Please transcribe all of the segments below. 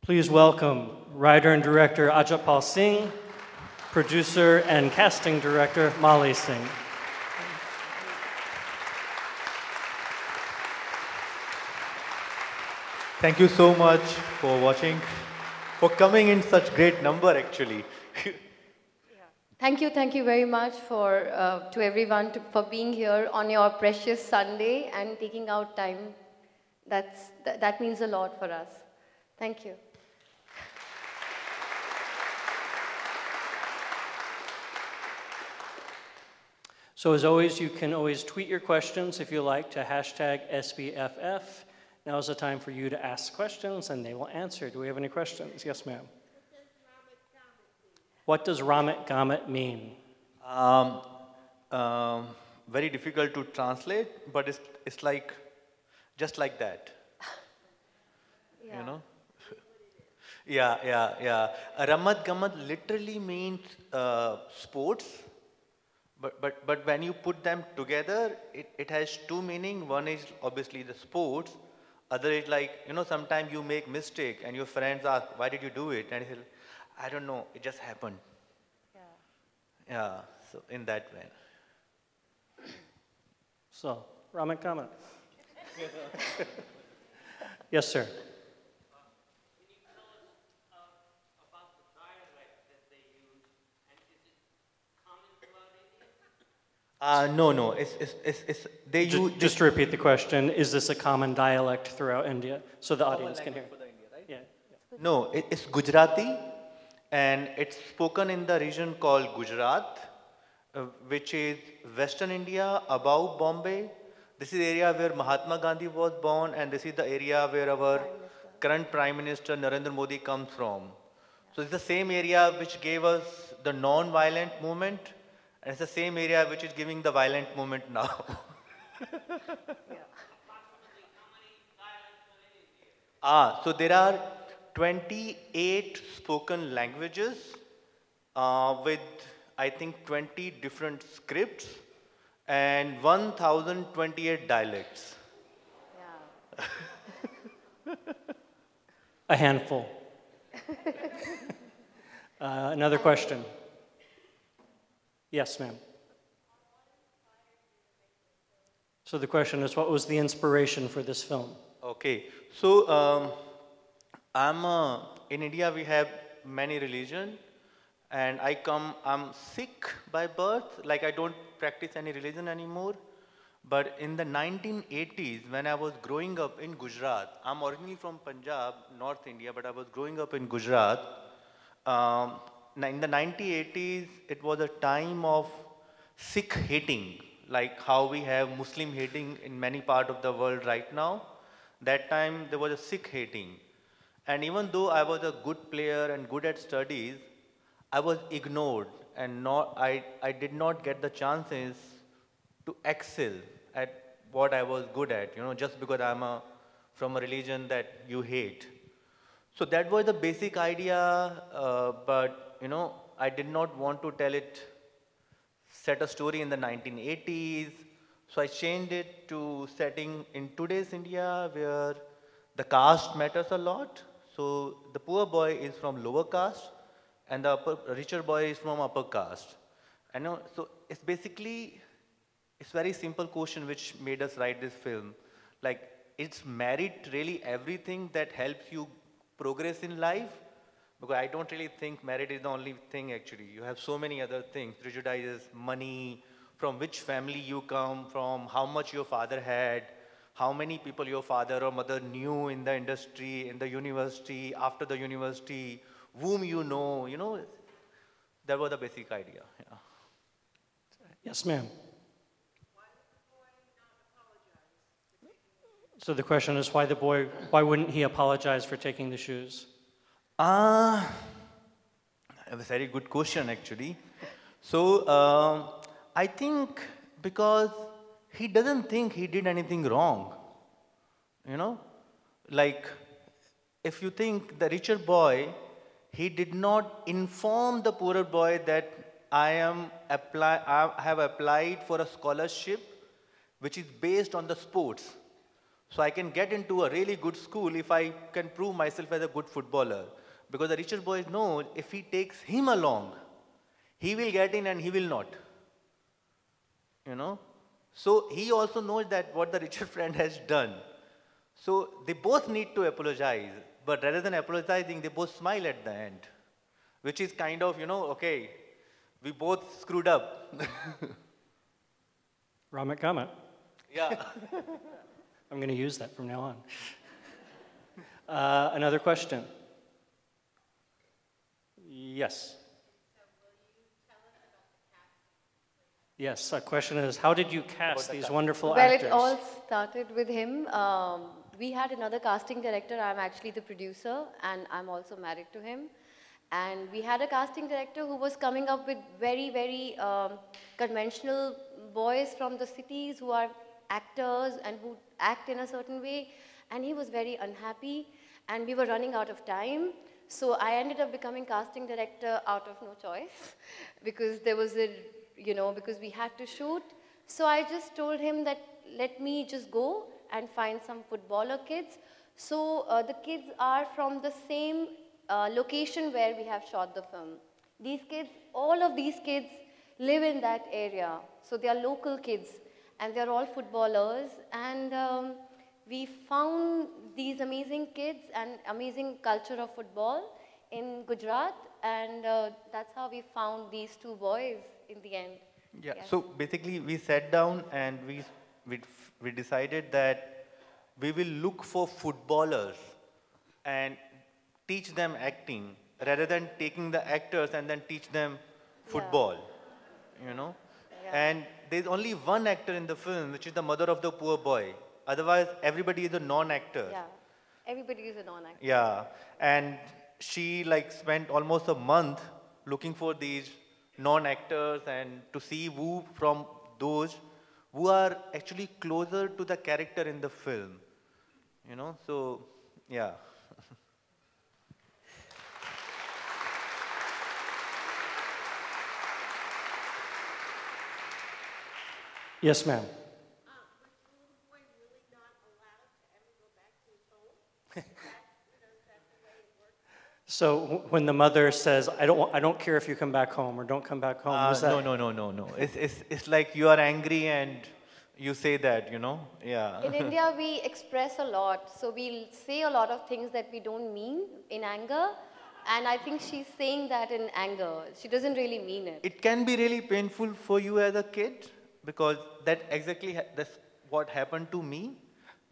Please welcome writer and director Ajapal Singh, producer and casting director Molly Singh. Thank you so much for watching, for coming in such great number actually. Thank you very much to everyone for being here on your precious Sunday and taking out time. That means a lot for us. Thank you. So as always, you can always tweet your questions if you like to hashtag SBFF. Now is the time for you to ask questions and they will answer. Do we have any questions? Yes, ma'am. What does RAMMET GAMMET mean? Very difficult to translate, but it's like, just like that. Yeah. You know? Yeah. RAMMET GAMMET literally means sports, but when you put them together, it has two meanings. One is obviously the sports. Other is like, sometimes you make mistake and your friends ask, why did you do it? And you say, I don't know, it just happened. Yeah, so in that way. So, RAMMET GAMMET. Yes, sir. Can you tell us about the dialect that they use, and is it common throughout India? No, they use... Just to repeat the question, is this a common dialect throughout India? So the audience can hear. For the India, right? Yeah. No, it's Gujarati, and it's spoken in the region called Gujarat, which is Western India, above Bombay. This is the area where Mahatma Gandhi was born, and this is the area where our current Prime Minister Narendra Modi comes from. So it's the same area which gave us the non-violent movement, and it's the same area which is giving the violent movement now. Approximately how many dialects are in India? So there are 28 spoken languages with, I think, 20 different scripts and 1,028 dialects. Yeah. A handful. Another question. Yes, ma'am. So the question is, what was the inspiration for this film? Okay, so in India we have many religions, and I'm Sikh by birth, like I don't practice any religion anymore. But in the 1980s, when I was growing up in Gujarat, I'm originally from Punjab, North India, but I was growing up in Gujarat. In the 1980s, it was a time of Sikh hating, like how we have Muslim hating in many parts of the world right now. That time, there was a Sikh hating. And even though I was a good player and good at studies, I was ignored, and I did not get the chances to excel at what I was good at, just because I'm from a religion that you hate. So that was the basic idea, but I did not want to set a story in the 1980s. So I changed it to setting in today's India where the caste matters a lot. So the poor boy is from lower caste and the richer boy is from upper caste. So it's basically, it's very simple question which made us write this film. Like, it's merit really everything that helps you progress in life? Because I don't really think merit is the only thing actually. You have so many other things, prejudices, money, from which family you come from, how much your father had, how many people your father or mother knew in the industry, in the university, after the university, whom you know, that was the basic idea. Yeah. Yes, ma'am. So the question is, why wouldn't he apologize for taking the shoes? A very good question actually. So I think because he doesn't think he did anything wrong. Like if you think the richer boy, he did not inform the poorer boy that I have applied for a scholarship which is based on the sports. So I can get into a really good school if I can prove myself as a good footballer. Because the richer boys know if he takes him along, he will get in and he will not. You know? So he also knows that what the richer friend has done. So they both need to apologize. But rather than apologizing, they both smile at the end. Which is kind of, okay, we both screwed up. RAMMET GAMMET. Yeah. I'm going to use that from now on. Another question? Yes. Yes, the question is, how did you cast these wonderful Well, actors? it all started with him. We had another casting director. I'm actually the producer, and I'm also married to him. And we had a casting director who was coming up with very, very conventional boys from the cities who are actors and who act in a certain way. And he was very unhappy, and we were running out of time. So I ended up becoming casting director out of no choice because there was a, because we had to shoot. So I just told him that let me just go and find some footballer kids. So the kids are from the same location where we have shot the film. These kids, all of these kids live in that area. So they are local kids and they're all footballers. And we found these amazing kids and amazing culture of football in Gujarat. And that's how we found these two boys in the end. Yeah. So basically, we sat down and we decided that we will look for footballers and teach them acting rather than taking the actors and then teach them football. Yeah. And there's only one actor in the film, which is the mother of the poor boy. Otherwise, everybody is a non-actor. Yeah, everybody is a non-actor. Yeah, and she spent almost a month looking for these non-actors and to see who from those who are actually closer to the character in the film. So yeah. Yes, ma'am. So when the mother says, I don't care if you come back home or don't come back home, was that? No. It's like you are angry and you say that, yeah. In India, we express a lot. So we'll say a lot of things that we don't mean in anger. And I think she's saying that in anger. She doesn't really mean it. It can be really painful for you as a kid because that's what happened to me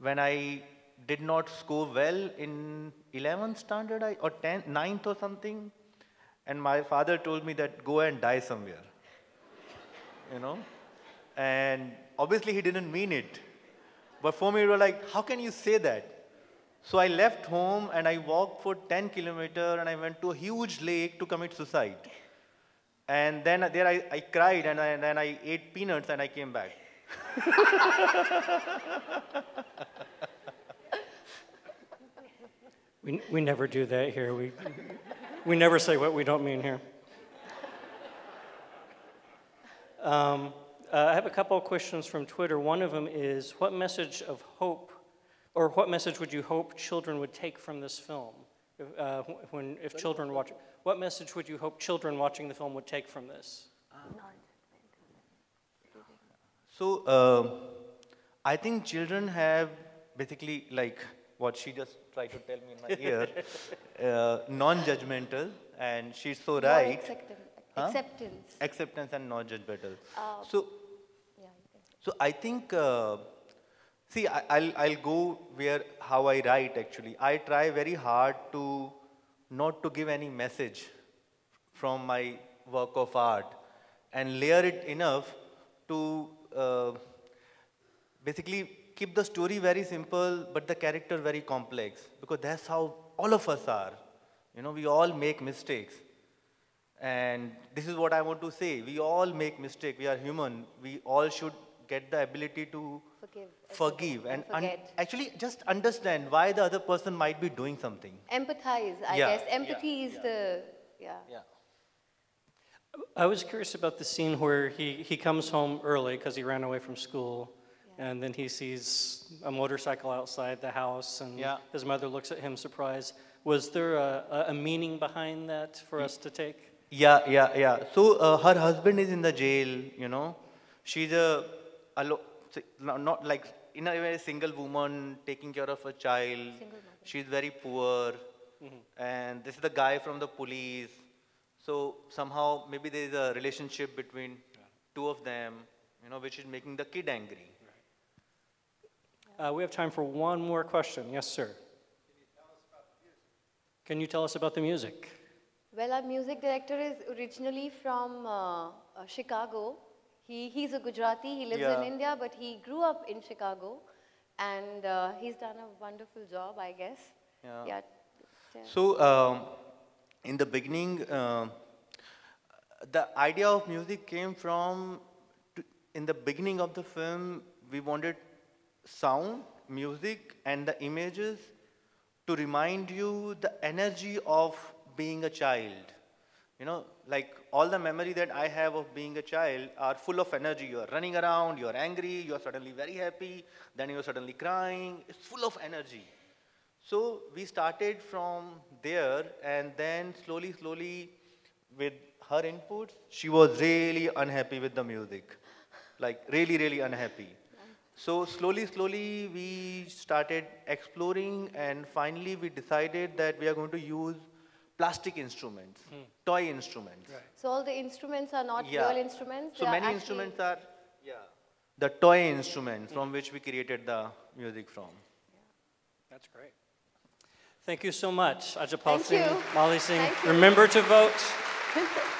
when I did not score well in 11th standard or 10th, 9th or something. And my father told me that go and die somewhere. And obviously he didn't mean it. But for me, it was like, how can you say that? So I left home and I walked for 10 kilometers and I went to a huge lake to commit suicide. And then there I cried and then I ate peanuts and I came back. We never do that here. We never say what we don't mean here. I have a couple of questions from Twitter. One of them is, what message of hope, or what message would you hope children would take from this film? If children watch, what message would you hope children watching the film would take from this? So I think children have basically what she just tried to tell me in my ear, non-judgmental, and she's so right. Acceptance. Acceptance and non-judgmental. Yeah, So I think, see, I'll go how I write actually. I try very hard to not to give any message from my work of art and layer it enough to basically keep the story very simple, but the character very complex, because that's how all of us are. We all make mistakes. And this is what I want to say. We all make mistakes. We are human. We all should get the ability to forgive and actually just understand why the other person might be doing something. Empathize, I guess. Empathy is Yeah. I was curious about the scene where he comes home early because he ran away from school. And then he sees a motorcycle outside the house, and Yeah. his mother looks at him surprised. Was there a meaning behind that for us to take? Yeah. So her husband is in the jail, you know. She's not like in a way single woman taking care of a child. She's very poor, and this is the guy from the police. So somehow maybe there is a relationship between two of them, you know, which is making the kid angry. We have time for one more question. Yes, sir. Can you tell us about the music? Well, our music director is originally from Chicago. He's a Gujarati, he lives in Yeah. India, but he grew up in Chicago. And he's done a wonderful job, I guess. Yeah. Yeah. So in the beginning, the idea of music came from, in the beginning of the film, we wanted sound, music, and the images to remind you the energy of being a child. You know, like all the memory that I have of being a child are full of energy. You are running around, you are angry, you are suddenly very happy, then you are suddenly crying. It's full of energy. So we started from there, and then slowly, with her inputs, she was really unhappy with the music. Like really unhappy. So slowly, we started exploring, and finally we decided that we are going to use plastic instruments, toy instruments. Right. So all the instruments are not Yeah. real instruments? So they are many actually- instruments are, the toy instruments from which we created the music from. That's great. Thank you so much, Ajapal Thank Singh, you. Molly Singh. Thank you. Remember to vote.